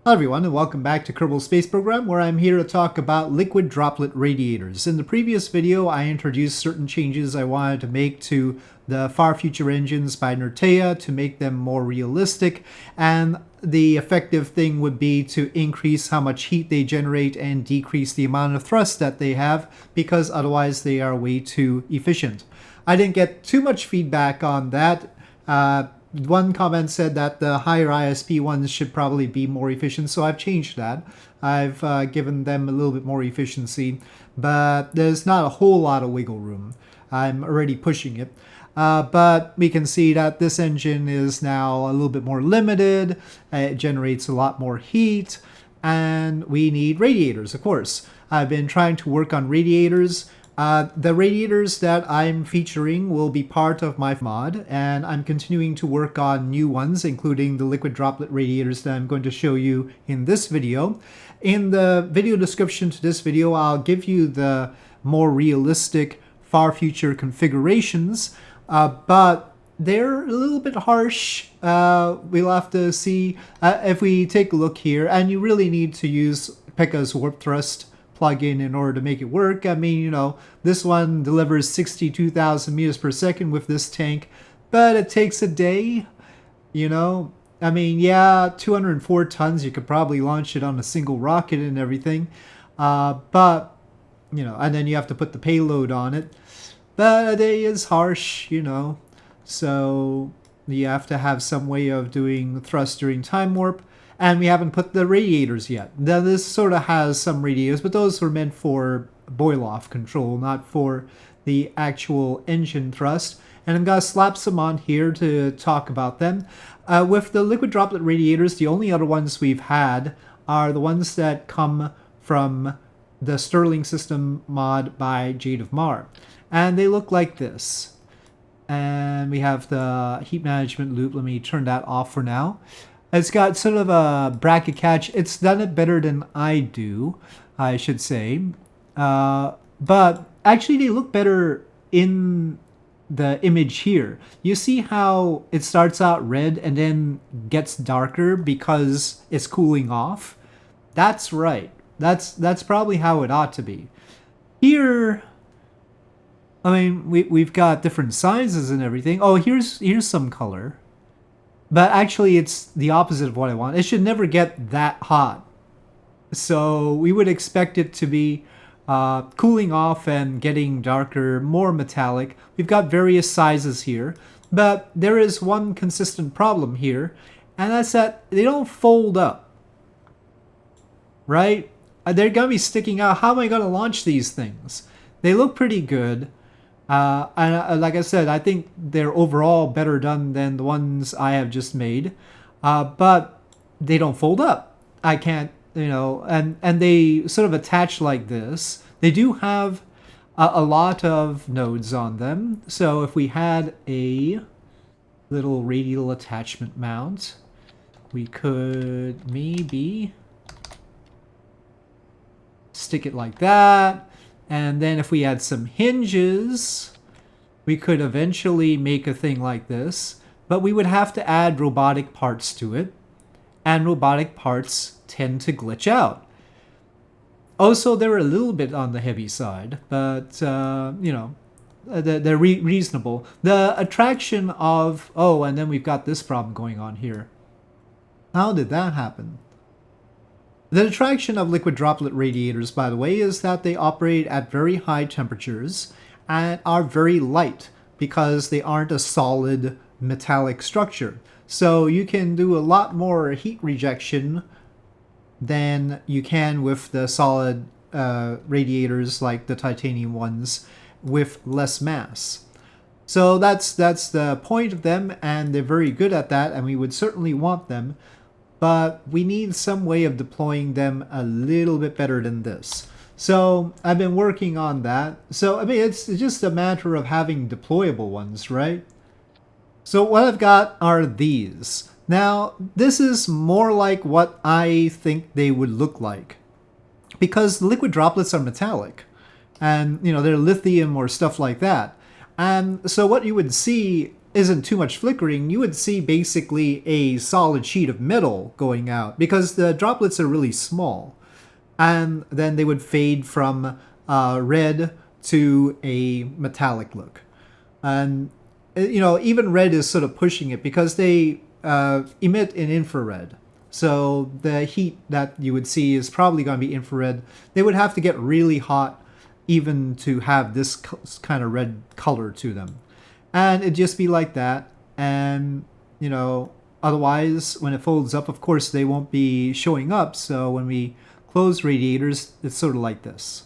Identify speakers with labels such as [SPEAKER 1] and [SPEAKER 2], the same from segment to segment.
[SPEAKER 1] Hello everyone and welcome back to Kerbal Space Program, where I'm here to talk about liquid droplet radiators. In the previous video I introduced certain changes I wanted to make to the Far Future engines by Nertea to make them more realistic, and the effective thing would be to increase how much heat they generate and decrease the amount of thrust that they have, because otherwise they are way too efficient. I didn't get too much feedback on that. One comment said that the higher ISP ones should probably be more efficient, so I've changed that. I've given them a little bit more efficiency, but there's not a whole lot of wiggle room. I'm already pushing it. But we can see that this engine is now a little bit more limited. It generates a lot more heat, and we need radiators, of course. I've been trying to work on radiators. The radiators that I'm featuring will be part of my mod, and I'm continuing to work on new ones, including the liquid droplet radiators that I'm going to show you in this video. In the video description to this video, I'll give you the more realistic far future configurations, but they're a little bit harsh. We'll have to see if we take a look here, and you really need to use Pekka's warp thrust plugin in order to make it work. I mean, you know, this one delivers 62,000 meters per second with this tank, but it takes a day, you know. I mean, yeah, 204 tons, you could probably launch it on a single rocket and everything, but, you know, and then you have to put the payload on it. But a day is harsh, you know, so you have to have some way of doing thrust during time warp. And we haven't put the radiators yet. Now this sort of has some radiators, but those were meant for boil-off control, not for the actual engine thrust. And I'm going to slap some on here to talk about them. With the liquid droplet radiators, the only other ones we've had are the ones that come from the Stirling System mod by Jade of Mar. And they look like this. And we have the heat management loop. Let me turn that off for now. It's got sort of a bracket catch. It's done it better than I do, I should say. But actually they look better in the image here. You see how it starts out red and then gets darker because it's cooling off? That's right. That's probably how it ought to be. Here, I mean, we've got different sizes and everything. Oh, here's some color. But actually, it's the opposite of what I want. It should never get that hot. So we would expect it to be cooling off and getting darker, more metallic. We've got various sizes here. But there is one consistent problem here, and that's that they don't fold up. Right? They're going to be sticking out. How am I going to launch these things? They look pretty good. And like I said, I think they're overall better done than the ones I have just made. But they don't fold up. I can't, you know, and they sort of attach like this. They do have a lot of nodes on them. So if we had a little radial attachment mount, we could maybe stick it like that. And then if we had some hinges, we could eventually make a thing like this. But we would have to add robotic parts to it. And robotic parts tend to glitch out. Also, they're a little bit on the heavy side. But, you know, they're reasonable. The attraction of... Oh, and then we've got this problem going on here. How did that happen? The attraction of liquid droplet radiators, by the way, is that they operate at very high temperatures and are very light because they aren't a solid metallic structure. So you can do a lot more heat rejection than you can with the solid radiators like the titanium ones with less mass. So that's the point of them, and they're very good at that, and we would certainly want them. But we need some way of deploying them a little bit better than this. So I've been working on that. So, I mean, it's just a matter of having deployable ones, right? So what I've got are these. Now, this is more like what I think they would look like. Because liquid droplets are metallic. And, you know, they're lithium or stuff like that. And so what you would see isn't too much flickering, you would see basically a solid sheet of metal going out because the droplets are really small. And then they would fade from red to a metallic look. And, even red is sort of pushing it because they emit in infrared. So the heat that you would see is probably going to be infrared. They would have to get really hot even to have this kind of red color to them. And it'd just be like that. And, otherwise, when it folds up, of course, they won't be showing up. So when we close radiators, it's sort of like this.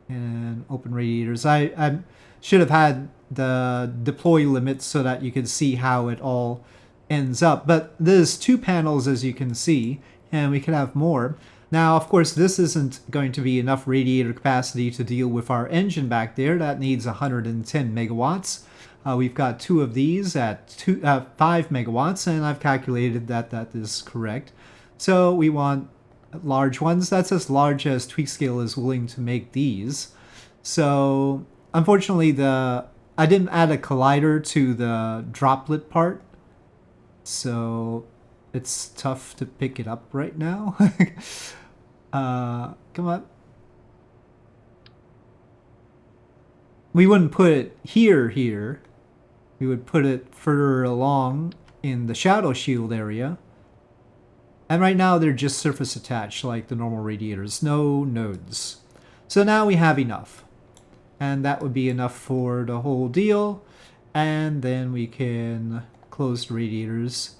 [SPEAKER 1] And open radiators. I should have had the deploy limit so that you could see how it all ends up. But there's 2 panels, as you can see, and we could have more. Now, of course, this isn't going to be enough radiator capacity to deal with our engine back there. That needs 110 megawatts. We've got 2 of these at 5 megawatts, and I've calculated that that is correct. So we want large ones. That's as large as Tweakscale is willing to make these. So unfortunately, I didn't add a collider to the droplet part, so it's tough to pick it up right now. Come on. We wouldn't put it here. We would put it further along in the shadow shield area. And right now they're just surface attached like the normal radiators, no nodes. So now we have enough. And that would be enough for the whole deal. And then we can close the radiators.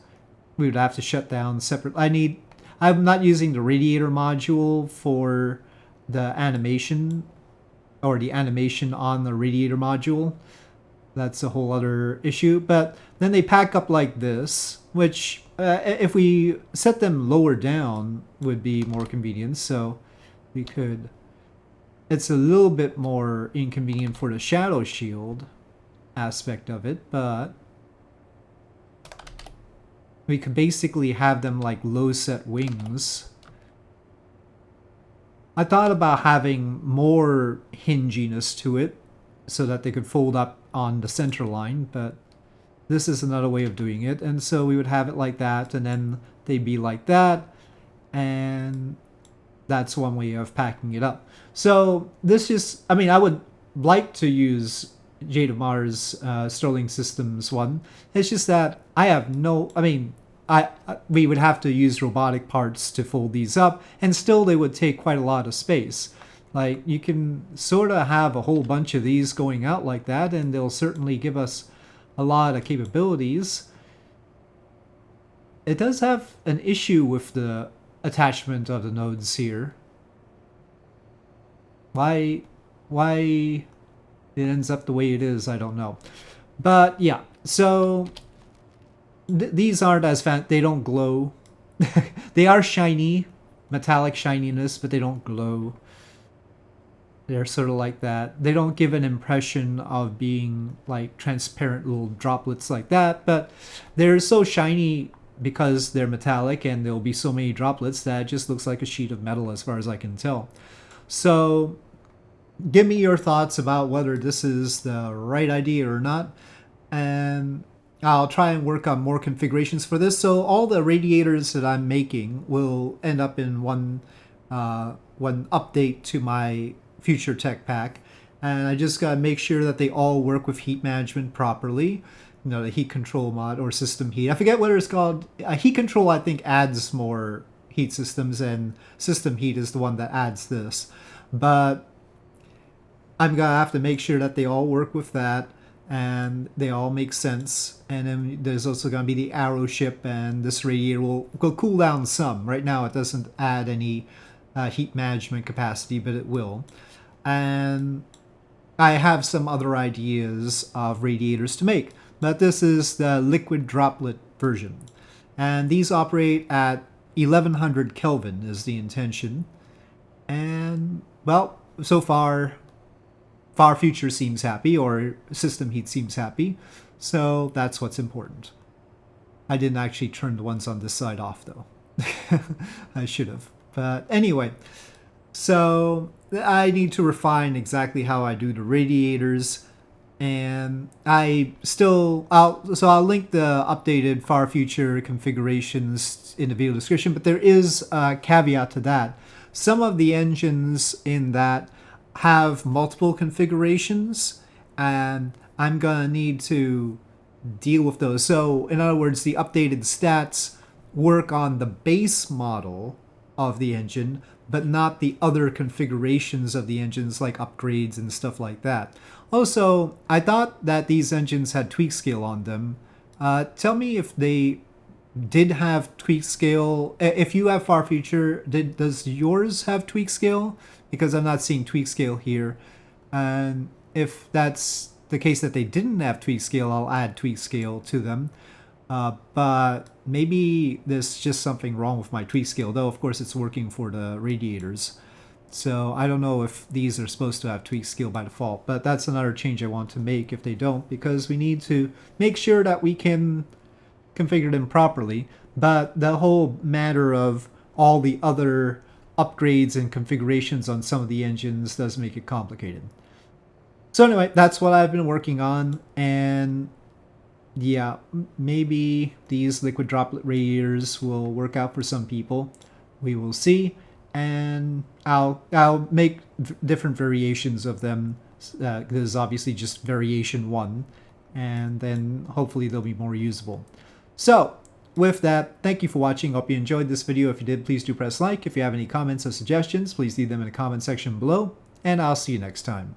[SPEAKER 1] We would have to shut down separate. I'm not using the radiator module for the animation, or the animation on the radiator module. That's a whole other issue. But then they pack up like this, which if we set them lower down would be more convenient. So we could, it's a little bit more inconvenient for the shadow shield aspect of it, but we could basically have them like low set wings. I thought about having more hinginess to it so that they could fold up on the center line, but this is another way of doing it. And so we would have it like that, and then they'd be like that, and that's one way of packing it up. So this is, I would like to use Jade of Mars Sterling Systems one. It's just that I have no, we would have to use robotic parts to fold these up, and still they would take quite a lot of space. Like, you can sort of have a whole bunch of these going out like that, and they'll certainly give us a lot of capabilities. It does have an issue with the attachment of the nodes here. Why it ends up the way it is, I don't know. But yeah, so these aren't as they don't glow. They are shiny, metallic shininess, but they don't glow. They're sort of like that. They don't give an impression of being like transparent little droplets like that, but they're so shiny because they're metallic, and there'll be so many droplets that it just looks like a sheet of metal as far as I can tell. So give me your thoughts about whether this is the right idea or not, and I'll try and work on more configurations for this. So all the radiators that I'm making will end up in one update to my future tech pack, and I just gotta make sure that they all work with heat management properly. The heat control mod, or system heat. I forget what it's called. Heat control, I think, adds more heat systems, and system heat is the one that adds this. But I'm gonna have to make sure that they all work with that, and they all make sense. And then there's also gonna be the arrow ship, and this radiator will cool down some. Right now it doesn't add any heat management capacity, but it will. And I have some other ideas of radiators to make, but this is the liquid droplet version. And these operate at 1100 Kelvin is the intention. And, well, so far future seems happy, or system heat seems happy, so that's what's important. I didn't actually turn the ones on this side off, though. I should have. But anyway, so I need to refine exactly how I do the radiators, And I'll link the updated far future configurations in the video description, but there is a caveat to that. Some of the engines in that have multiple configurations, and I'm gonna need to deal with those. So in other words, the updated stats work on the base model of the engine, but not the other configurations of the engines like upgrades and stuff like that. Also, I thought that these engines had tweak scale on them. Tell me if they did have tweak scale. If you have far future, does yours have tweak scale? Because I'm not seeing tweak scale here. And if that's the case that they didn't have tweak scale, I'll add tweak scale to them. But maybe there's just something wrong with my tweak scale, though of course it's working for the radiators. So I don't know if these are supposed to have tweak scale by default, but that's another change I want to make if they don't, because we need to make sure that we can configure them properly. But the whole matter of all the other upgrades and configurations on some of the engines does make it complicated. So anyway, that's what I've been working on, and yeah, maybe these liquid droplet radiators will work out for some people. We will see, and I'll make different variations of them. This is obviously just variation 1, and then hopefully they'll be more usable. So with that, thank you for watching. Hope you enjoyed this video. If you did, please do press like. If you have any comments or suggestions, please leave them in the comment section below, and I'll see you next time.